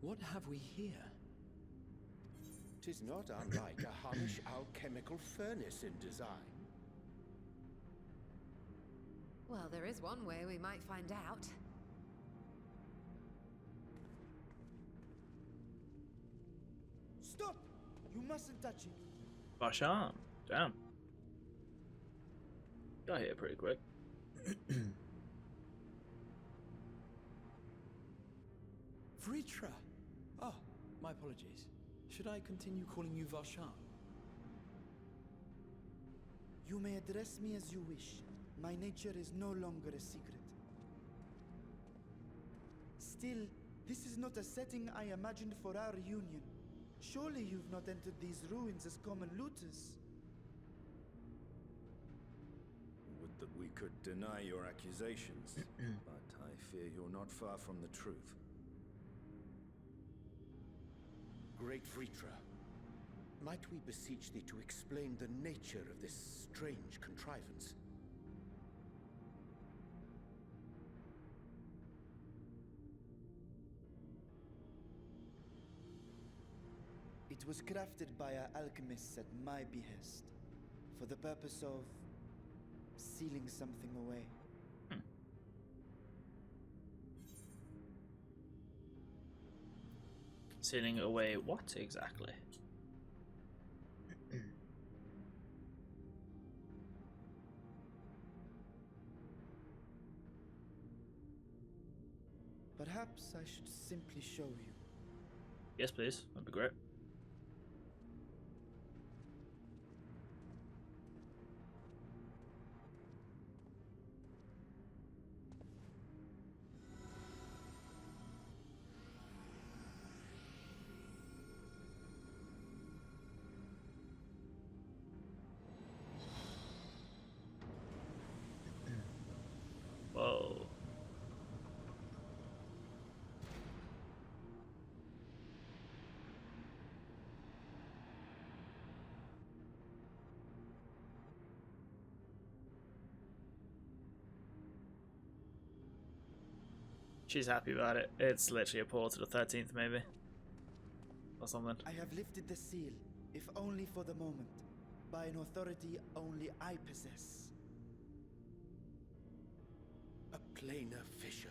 What have we here? 'Tis not unlike a Hunnish alchemical furnace in design. Well, there is one way we might find out. Stop! You mustn't touch it. Barshan. Damn. Got here pretty quick. Vritra! Oh, my apologies. Should I continue calling you Varshan? You may address me as you wish. My nature is no longer a secret. Still, this is not a setting I imagined for our reunion. Surely you've not entered these ruins as common looters. Would that we could deny your accusations, but I fear you're not far from the truth. Great Vritra, might we beseech thee to explain the nature of this strange contrivance? It was crafted by our alchemists at my behest, for the purpose of sealing something away. Sealing away what exactly? Perhaps I should simply show you. Yes, please. That'd be great. Whoa. She's happy about it. It's literally a portal to the 13th, maybe. Or something. I have lifted the seal, if only for the moment, by an authority only I possess. A planar fissure?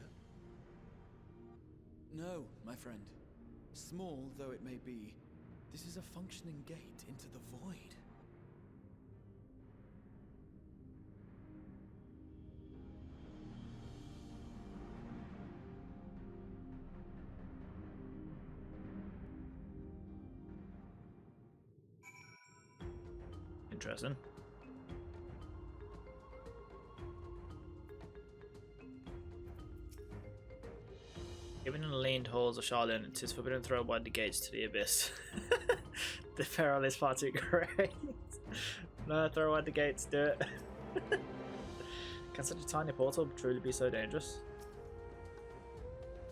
No, my friend. Small though it may be, this is a functioning gate into the void. Interesting. Even in the leaned halls of Charlotte, it is forbidden to throw wide the gates to the abyss. The peril is far too great. No, throw wide the gates, do it. Can such a tiny portal truly be so dangerous?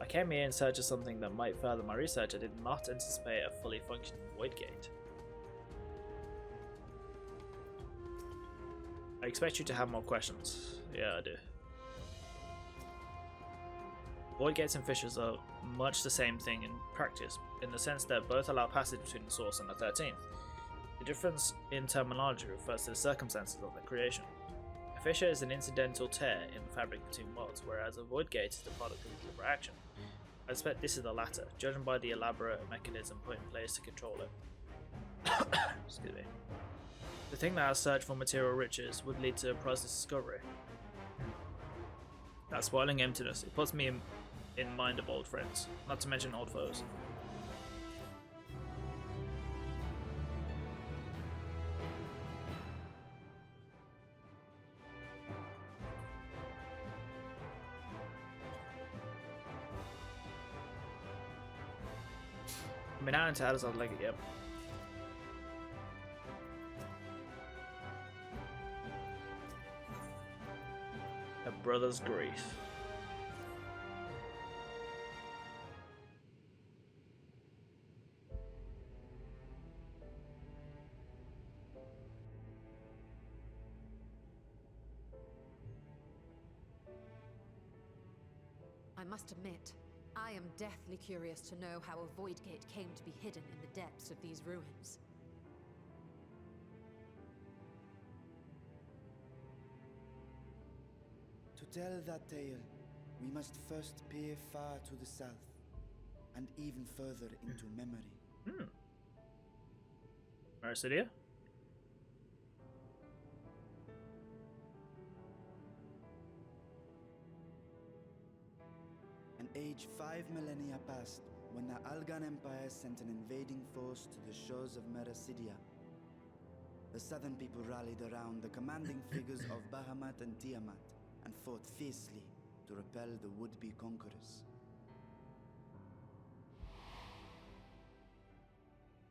I came here in search of something that might further my research. I did not anticipate a fully functioning void gate. I expect you to have more questions. Yeah, I do. Void gates and fissures are much the same thing in practice, in the sense that both allow passage between the source and the 13th. The difference in terminology refers to the circumstances of their creation. A fissure is an incidental tear in the fabric between worlds, whereas a void gate is the product of a deliberate action. I expect this is the latter, judging by the elaborate mechanism put in place to control it. Excuse me. The thing that has searched for material riches would lead to a process discovery. That spoiling emptiness, it puts me in mind of old friends, not to mention old foes. I mean, how into how like it, yep. A brother's grief. I must admit, I am deathly curious to know how a void gate came to be hidden in the depths of these ruins. To tell that tale, we must first peer far to the south, and even further into memory. Mercedia? An age 5 millennia passed when the Algan Empire sent an invading force to the shores of Mercidia. The southern people rallied around the commanding figures of Bahamut and Tiamat and fought fiercely to repel the would-be conquerors.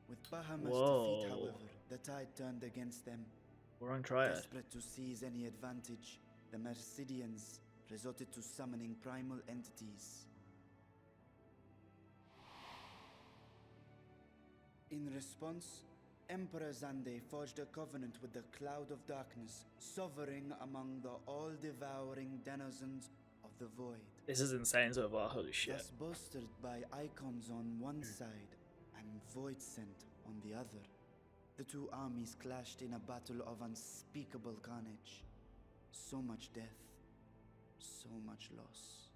With Bahamut's defeat, however, the tide turned against them. Wrong triad. Desperate to seize any advantage, the Mercidians resorted to summoning primal entities. In response, Emperor Zande forged a covenant with the Cloud of Darkness, sovereign among the all-devouring denizens of the Void. This is insane so far, holy shit. Thus bolstered by icons on one side and Void Scent on the other, the two armies clashed in a battle of unspeakable carnage. So much death, so much loss.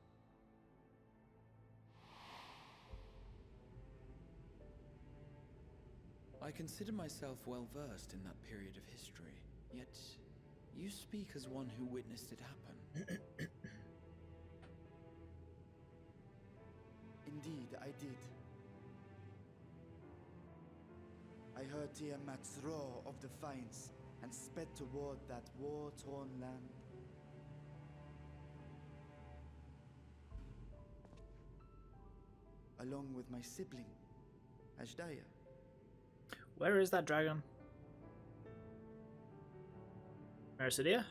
I consider myself well versed in that period of history, yet you speak as one who witnessed it happen. Indeed, I did. I heard Tiamat's roar of defiance and sped toward that war-torn land. Along with my sibling, Ashdaya. Where is that dragon? Mercedia?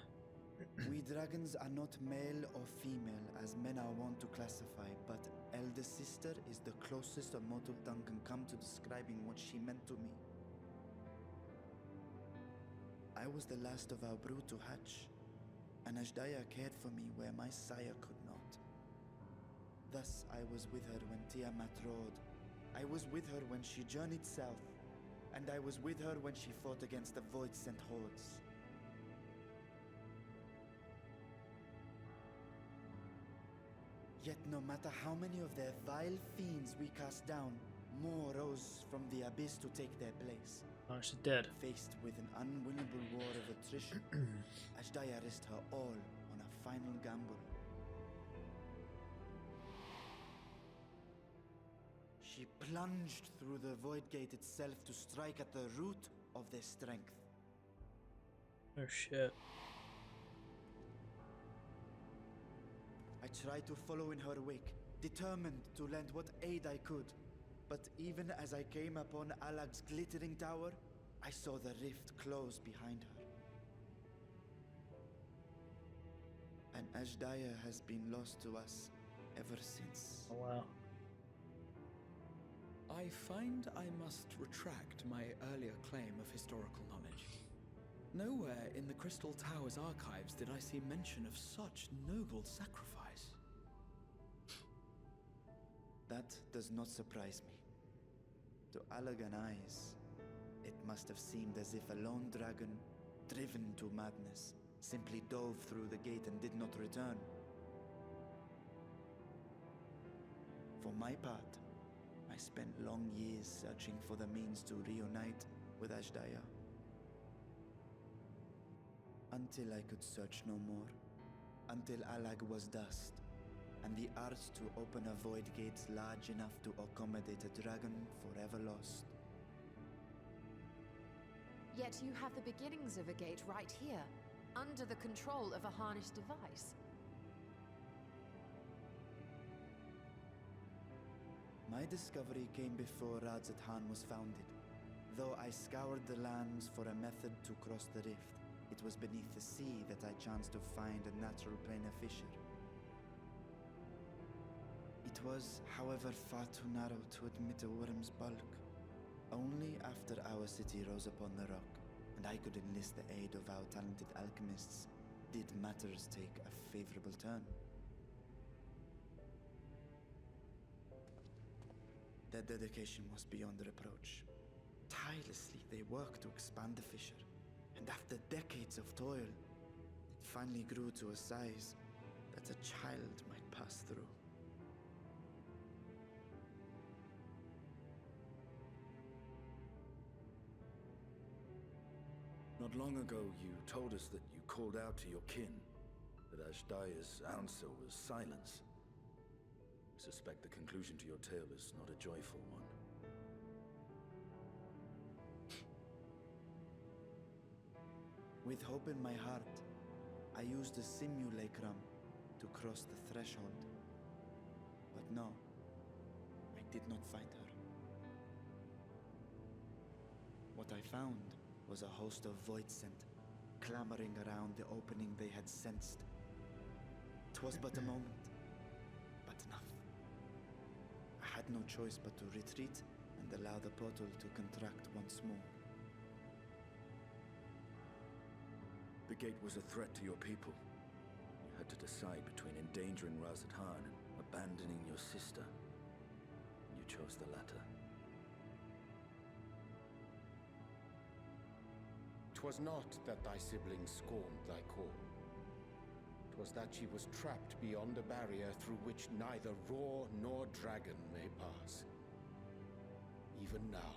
We dragons are not male or female as men are wont to classify, but elder sister is the closest a mortal tongue can come to describing what she meant to me. I was the last of our brood to hatch, and Ashdaya cared for me where my sire could not. Thus I was with her when Tiamat roared. I was with her when she journeyed south, and I was with her when she fought against the Void-sent hordes. Yet no matter how many of their vile fiends we cast down, more rose from the abyss to take their place. Oh, she's dead. Faced with an unwinnable war of attrition, Ashdaya risked her all on a final gamble. She plunged through the Void Gate itself to strike at the root of their strength. Oh shit. I tried to follow in her wake, determined to lend what aid I could. But even as I came upon Alag's glittering tower, I saw the rift close behind her. And Ashdaya has been lost to us ever since. Oh wow. I find I must retract my earlier claim of historical knowledge. Nowhere in the Crystal Tower's archives did I see mention of such noble sacrifice. That does not surprise me. To Alagan eyes, it must have seemed as if a lone dragon, driven to madness, simply dove through the gate and did not return. For my part, I spent long years searching for the means to reunite with Ashdaya. Until I could search no more. Until Alag was dust, and the art to open a void gate large enough to accommodate a dragon forever lost. Yet you have the beginnings of a gate right here, under the control of a harnessed device. My discovery came before Radzat-Han was founded. Though I scoured the lands for a method to cross the rift, it was beneath the sea that I chanced to find a natural planar fissure. It was, however, far too narrow to admit a worm's bulk. Only after our city rose upon the rock, and I could enlist the aid of our talented alchemists, did matters take a favorable turn. Their dedication was beyond reproach. Tirelessly, they worked to expand the fissure, and after decades of toil, it finally grew to a size that a child might pass through. Not long ago, you told us that you called out to your kin, that Ashdaya's answer was silence. I suspect the conclusion to your tale is not a joyful one. With hope in my heart, I used a simulacrum to cross the threshold. But no, I did not find her. What I found was a host of void scent, clamoring around the opening they had sensed. 'Twas but a moment, but enough. I had no choice but to retreat and allow the portal to contract once more. The gate was a threat to your people. You had to decide between endangering Razad Khan and abandoning your sister. You chose the latter. 'Twas not that thy siblings scorned thy call. 'Twas that she was trapped beyond a barrier through which neither roar nor dragon may pass. Even now,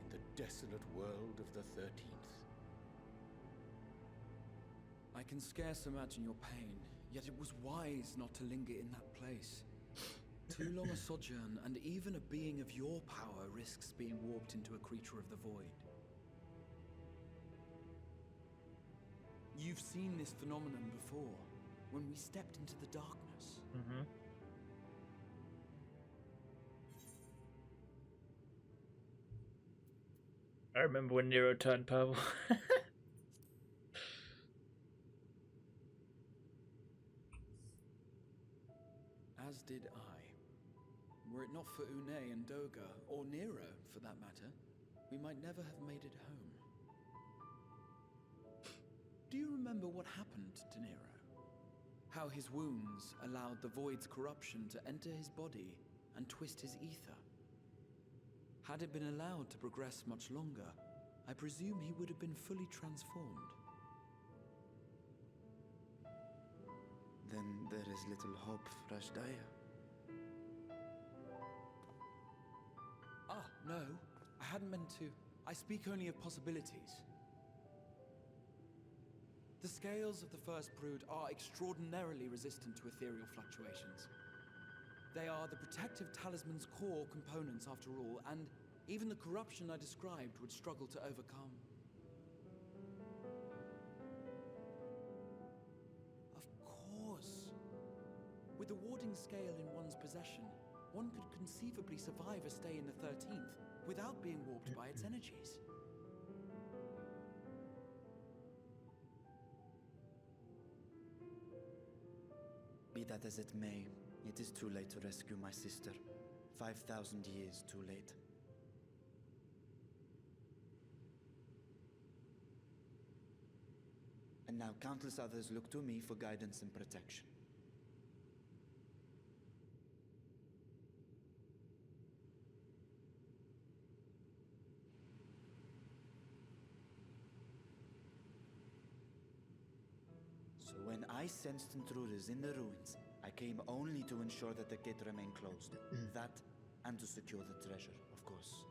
in the desolate world of the 13th. I can scarce imagine your pain, yet it was wise not to linger in that place. Too long a sojourn, and even a being of your power risks being warped into a creature of the void. You've seen this phenomenon before, when we stepped into the darkness. Mm-hmm. I remember when Nero turned purple. As did I. Were it not for Une and Doga, or Nero for that matter, we might never have made it home. Do you remember what happened to Nero? How his wounds allowed the void's corruption to enter his body and twist his ether? Had it been allowed to progress much longer, I presume he would have been fully transformed. Then there is little hope for Ashdaya. Ah, no. I hadn't meant to. I speak only of possibilities. The scales of the first brood are extraordinarily resistant to ethereal fluctuations. They are the protective talisman's core components after all, and even the corruption I described would struggle to overcome. Of course. With the warding scale in one's possession, one could conceivably survive a stay in the 13th without being warped by its energies. Be that as it may, it is too late to rescue my sister. 5,000 years too late. And now countless others look to me for guidance and protection. So when I sensed intruders in the ruins, I came only to ensure that the gate remained closed. That, and to secure the treasure, of course.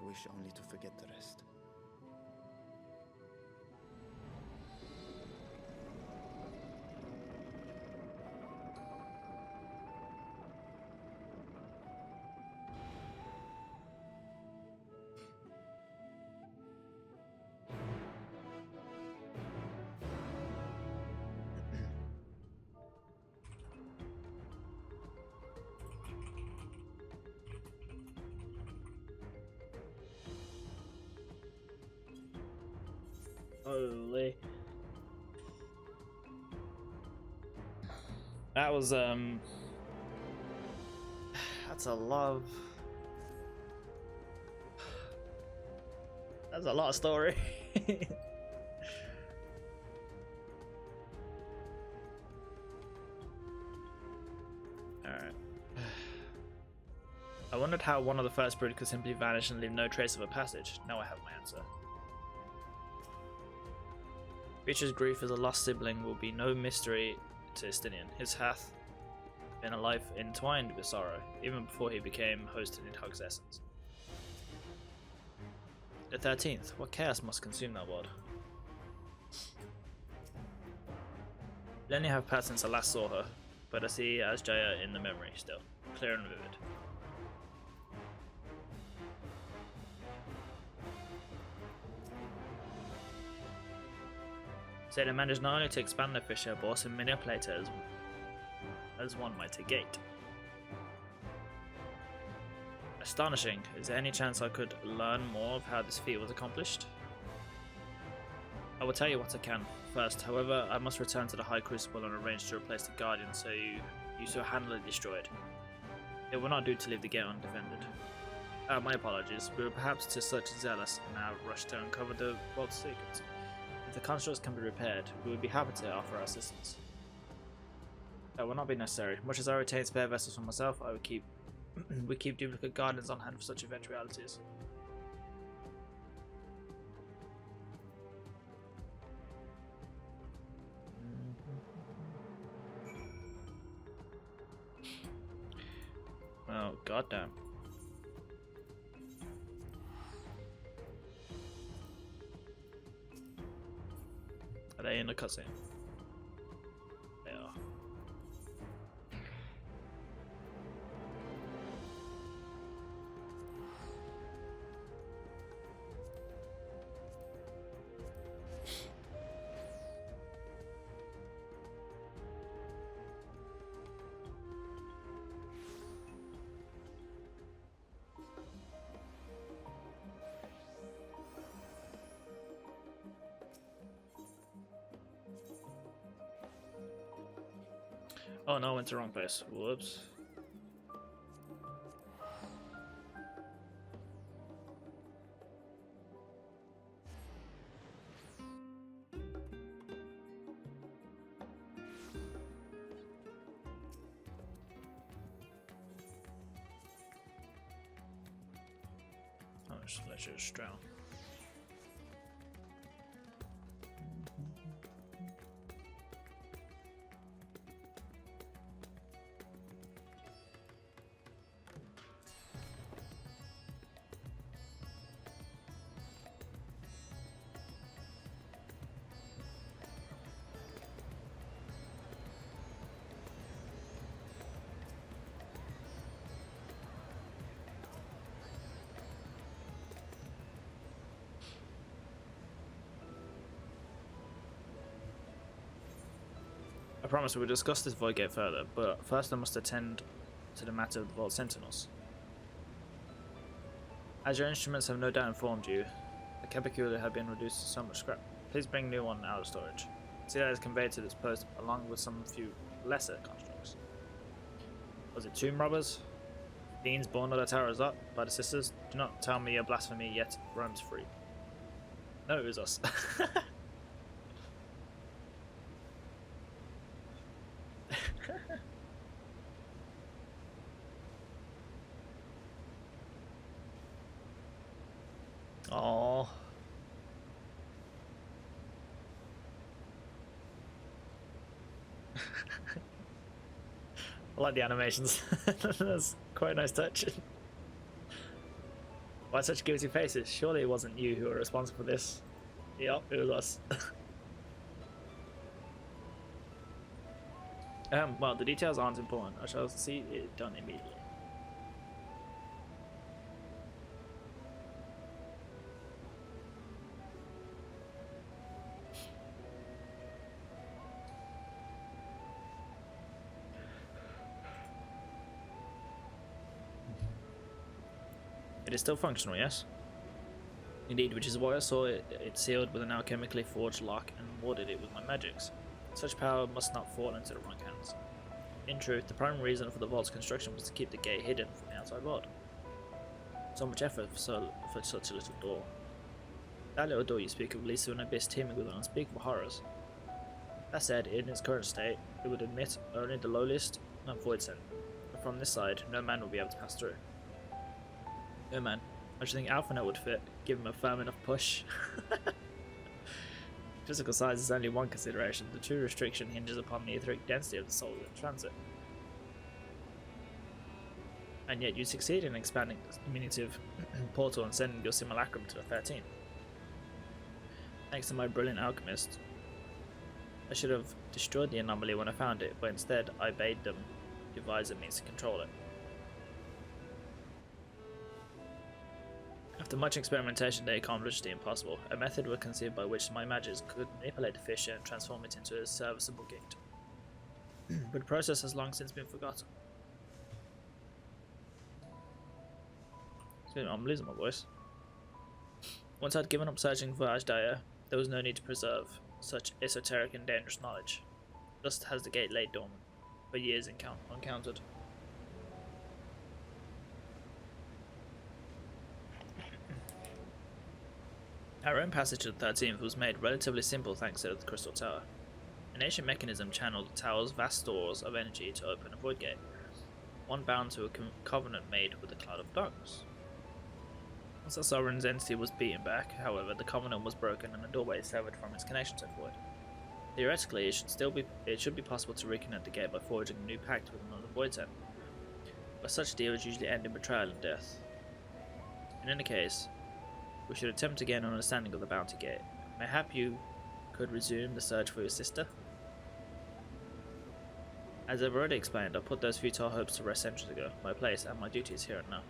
I wish only to forget the rest. Holy. That was that's a lot of that's a lot of story. wondered how one of the first brood could simply vanish and leave no trace of a passage. Now I have my answer. Beecher's grief as a lost sibling will be no mystery to Estinian. His hath been a life entwined with sorrow, even before he became hosted in Hug's essence. The 13th. What chaos must consume that world? Lenny have passed since I last saw her, but I see Asjaya in the memory still, clear and vivid. So they managed not only to expand the fissure, but also manipulate it as one might a gate. Astonishing. Is there any chance I could learn more of how this feat was accomplished? I will tell you what I can. First, however, I must return to the High Crucible and arrange to replace the Guardian so you so handily destroyed. It will not do to leave the gate undefended. My apologies. We were perhaps too such zealous in our rush to uncover the vault's secrets. If the constructs can be repaired, we would be happy to offer our assistance. That will not be necessary. Much as I retain spare vessels for myself, I would keep we keep duplicate Guardians on hand for such eventualities. Oh, goddamn. Are they in the cutscene? They are. Oh no, I went to the wrong place. Whoops. Oh, just let you just drown. I promise we'll discuss this void gate further, but first I must attend to the matter of the Vault Sentinels. As your instruments have no doubt informed you, the Capicula have been reduced to so much scrap. Please bring new one out of storage. See that it is conveyed to this post along with some few lesser constructs. Was it tomb robbers? Fiends born of the towers up by the sisters? Do not tell me your blasphemy yet roams free. No, it was us. Oh. I like the animations. That's quite a nice touch. Why such guilty faces? Surely it wasn't you who were responsible for this. Yep, it was us. Well, the details aren't important. I shall see it done immediately. It is still functional, yes? Indeed, which is why I saw it sealed with an alchemically forged lock and warded it with my magics. Such power must not fall into the wrong hands. In truth, the primary reason for the vault's construction was to keep the gate hidden from the outside world. So much effort for such a little door. That little door you speak of leads to an abyss teeming with unspeakable horrors. That said, in its current state, it would admit only the lowliest void sent, and from this side, no man will be able to pass through. Oh man, I just think Alpha Note would fit. Give him a firm enough push. Physical size is only one consideration. The true restriction hinges upon the etheric density of the soul in transit. And yet you succeed in expanding this diminutive portal and sending your simulacrum to the 13th. Thanks to my brilliant alchemist, I should have destroyed the anomaly when I found it, but instead I bade them devise a means to control it. After much experimentation, they accomplished the impossible. A method was conceived by which my magics could manipulate the fissure and transform it into a serviceable gate. But the process has long since been forgotten. I'm losing my voice. Once I'd given up searching for Ashdaya, there was no need to preserve such esoteric and dangerous knowledge. Thus has the gate laid dormant, for years uncounted. Our own passage to the 13th was made relatively simple thanks to the Crystal Tower. An ancient mechanism channeled the tower's vast stores of energy to open a void gate, one bound to a covenant made with a cloud of darkness. Once the sovereign's entity was beaten back, however, the covenant was broken and the doorway severed from its connection to the void. Theoretically, it should be possible to reconnect the gate by forging a new pact with another void's end, but such deals usually end in betrayal and death. In any case, we should attempt to gain an understanding of the bounty gate. Mayhap you could resume the search for your sister? As I've already explained, I put those futile hopes to rest centuries ago. My place and my duty is here and now.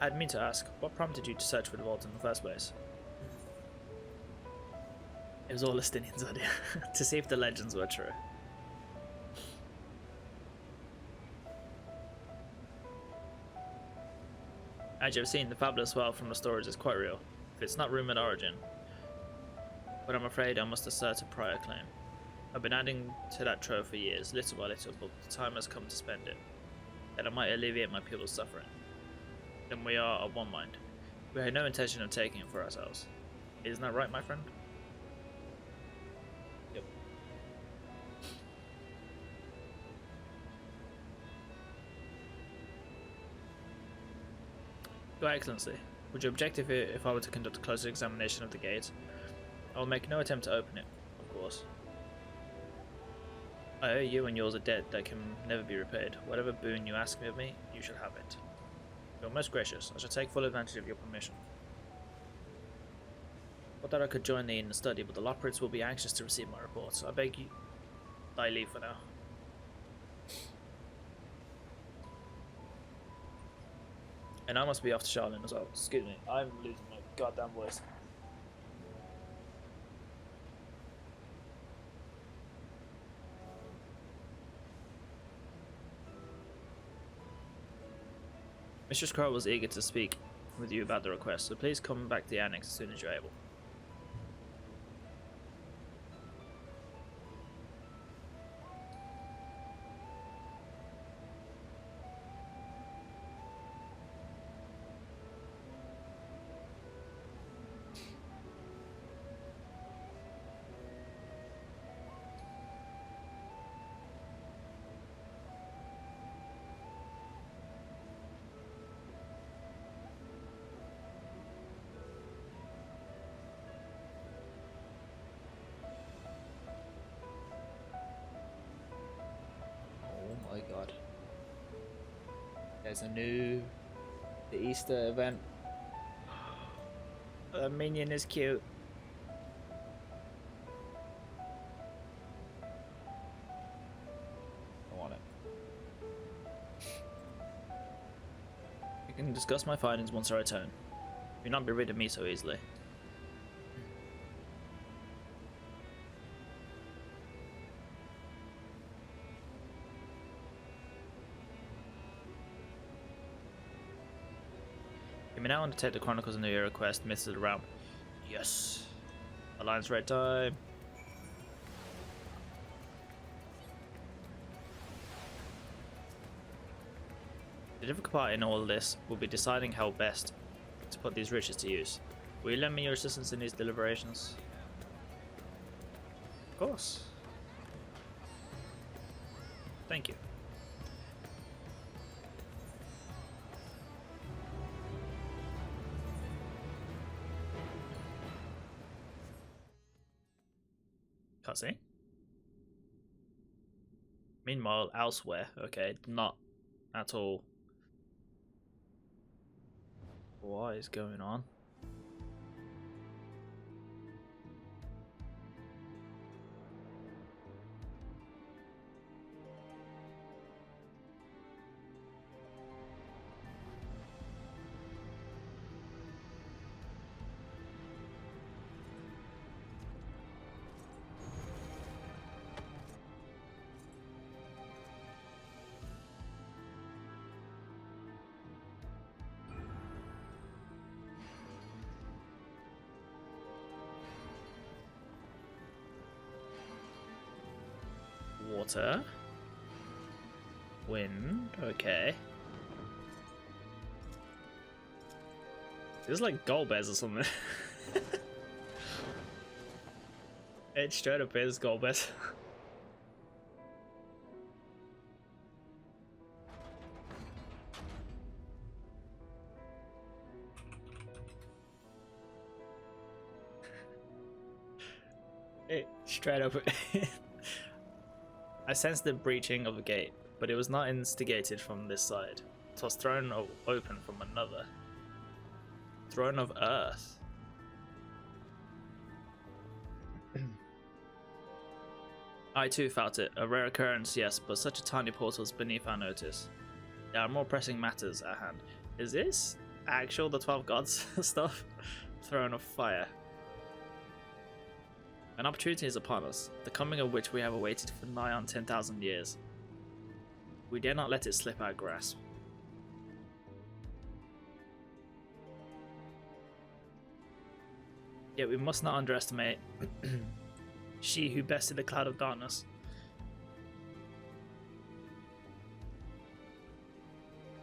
I mean to ask, what prompted you to search for the vault in the first place? It was all Listinian's idea, to see if the legends were true. As you have seen, the fabulous wealth from the stories is quite real, if it's not rumoured origin. But I'm afraid I must assert a prior claim. I've been adding to that trove for years, little by little, but the time has come to spend it, that I might alleviate my people's suffering. Then we are of one mind. We had no intention of taking it for ourselves. Isn't that right, my friend? Yep. Your Excellency, would you object if I were to conduct a closer examination of the gate? I will make no attempt to open it, of course. I owe you and yours a debt that can never be repaid. Whatever boon you ask of me, you shall have it. You're most gracious. I shall take full advantage of your permission. Not that I could join thee in the study, but the Lockprits will be anxious to receive my reports. I beg you, thy leave for now. And I must be off to Charlene as well. Excuse me, I'm losing my goddamn voice. Mistress Crow was eager to speak with you about the request, so please come back to the annex as soon as you're able. Oh my god. There's the Easter event. The minion is cute. I want it. You can discuss my findings once I return. You'll not be rid of me so easily. You may now undertake the Chronicles of New Year quest, Myths of the Realm. Yes! Alliance Red time! The difficult part in all this will be deciding how best to put these riches to use. Will you lend me your assistance in these deliberations? Of course. Thank you. Cutscene. Meanwhile, elsewhere, okay, not at all. What is going on? Water. Wind. Okay. This is like golbez or something. It straight up is golbez. It straight up. I sensed the breaching of a gate, but it was not instigated from this side. It was thrown open from another. Throne of Earth. I too felt it. A rare occurrence, yes, but such a tiny portal is beneath our notice. There are more pressing matters at hand. Is this actual the 12 gods stuff? Throne of Fire. An opportunity is upon us, the coming of which we have awaited for nigh on 10,000 years. We dare not let it slip our grasp. Yet we must not underestimate she who bested the cloud of darkness.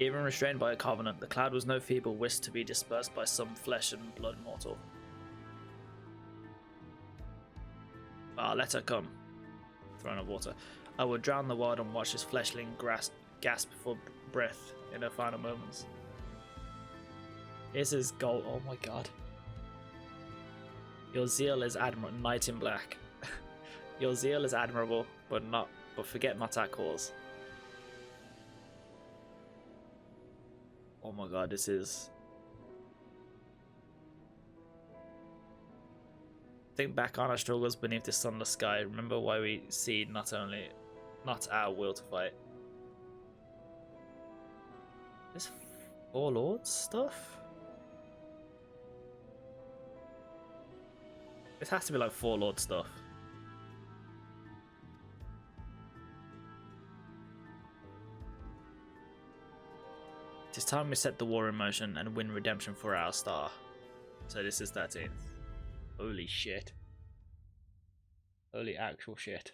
Even restrained by a covenant, the cloud was no feeble wisp to be dispersed by some flesh and blood mortal. Let her come. Throne of Water. I will drown the world and watch this fleshling gasp for breath in her final moments. This is gold. Oh my god. Your zeal is admirable. Knight in black. Your zeal is admirable, but forget not our cause. Oh my god, this is. Think back on our struggles beneath the sunless sky. Remember why we cede not our will to fight. This Four Lords stuff? This has to be like Four Lord stuff. It is time we set the war in motion and win redemption for our star. So this is 13th. Holy shit. Holy actual shit.